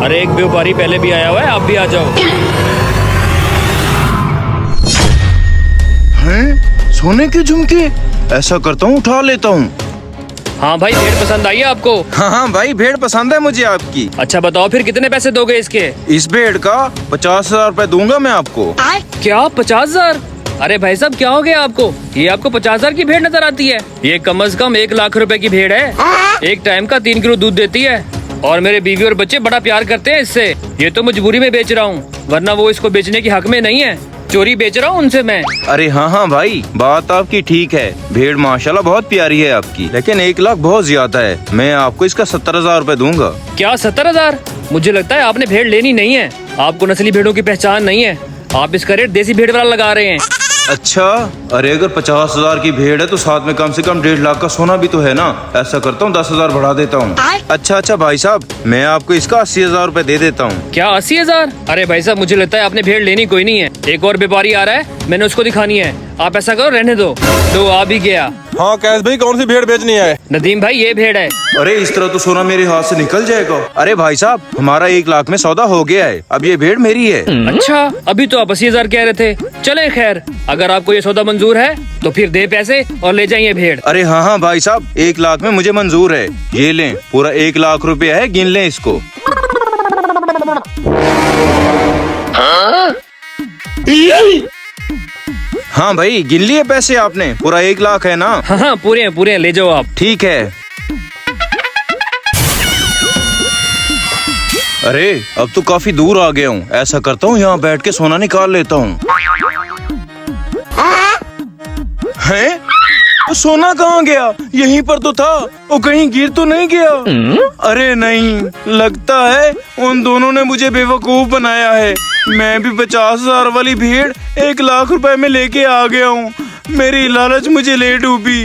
अरे एक व्यापारी पहले भी आया हुआ है, आप भी आ जाओ। हैं? सोने के झुमके? ऐसा करता हूँ, उठा लेता हूँ। हाँ भाई, भेड़ पसंद आई है आपको? हाँ हाँ भाई, भेड़ पसंद है मुझे आपकी। अच्छा बताओ फिर कितने पैसे दोगे इसके? इस भेड़ का 50,000 रुपए दूंगा मैं आपको। क्या 50,000? अरे भाई साहब क्या हो गया आपको? ये आपको 50,000 की भेड़ नजर आती है? ये कम से कम 1 लाख रुपए की भेड़ है। एक टाइम का 3 किलो दूध देती है और मेरे बीवी और बच्चे बड़ा प्यार करते हैं इससे। ये तो मजबूरी में बेच रहा हूँ, वरना वो इसको बेचने की हक में नहीं है। चोरी बेच रहा हूँ उनसे मैं। अरे हाँ हाँ भाई, बात आपकी ठीक है। भेड़ माशाल्लाह बहुत प्यारी है आपकी, लेकिन 1 लाख बहुत ज्यादा है। मैं आपको इसका 70,000 रुपए दूंगा। क्या 70,000? मुझे लगता है आपने भेड़ लेनी नहीं है, आपको नस्ली भेड़ों की पहचान नहीं है। आप इसका रेट देसी भेड़ वाला लगा रहे हैं। अच्छा, अरे अगर 50,000 की भेड़ है तो साथ में कम से कम 1.5 लाख का सोना भी तो है ना। ऐसा करता हूँ 10,000 बढ़ा देता हूँ। अच्छा भाई साहब, मैं आपको इसका 80,000 रुपए दे देता हूँ। क्या 80,000? अरे भाई साहब मुझे लगता है आपने भेड़ लेनी कोई नहीं है। एक और व्यापारी आ रहा है, मैंने उसको दिखानी है। आप ऐसा करो, रहने दो। तो आ भी गया। हाँ कैश भाई, कौन सी भेड़ बेचनी है? नदीम भाई ये भेड़ है। अरे इस तरह तो सोना मेरे हाथ से निकल जाएगा। अरे भाई साहब, हमारा 1 लाख में सौदा हो गया है। अब ये भेड़ मेरी है। अच्छा, अभी तो आप 80,000 कह रहे थे। चले खैर, अगर आपको ये सौदा मंजूर है तो फिर दे पैसे और ले जाइए भेड़। अरे हाँ हाँ भाई साहब, 1 लाख में मुझे मंजूर है। ये लें, पूरा 1 लाख रुपया है, गिन लें इसको। हाँ भाई, गिन लिए पैसे आपने? पूरा 1 लाख है ना? हाँ पूरे हैं, ले जाओ आप। ठीक है। अरे अब तो काफी दूर आ गया हूँ। ऐसा करता हूँ, यहाँ बैठ के सोना निकाल लेता हूँ। हैं? तो सोना कहाँ गया? यहीं पर तो था। वो कहीं गिर तो नहीं गया? अरे नहीं, लगता है उन दोनों ने मुझे बेवकूफ बनाया है। मैं भी 50,000 वाली भेड़ 1 लाख रुपए में लेके आ गया हूँ। मेरी लालच मुझे ले डूबी।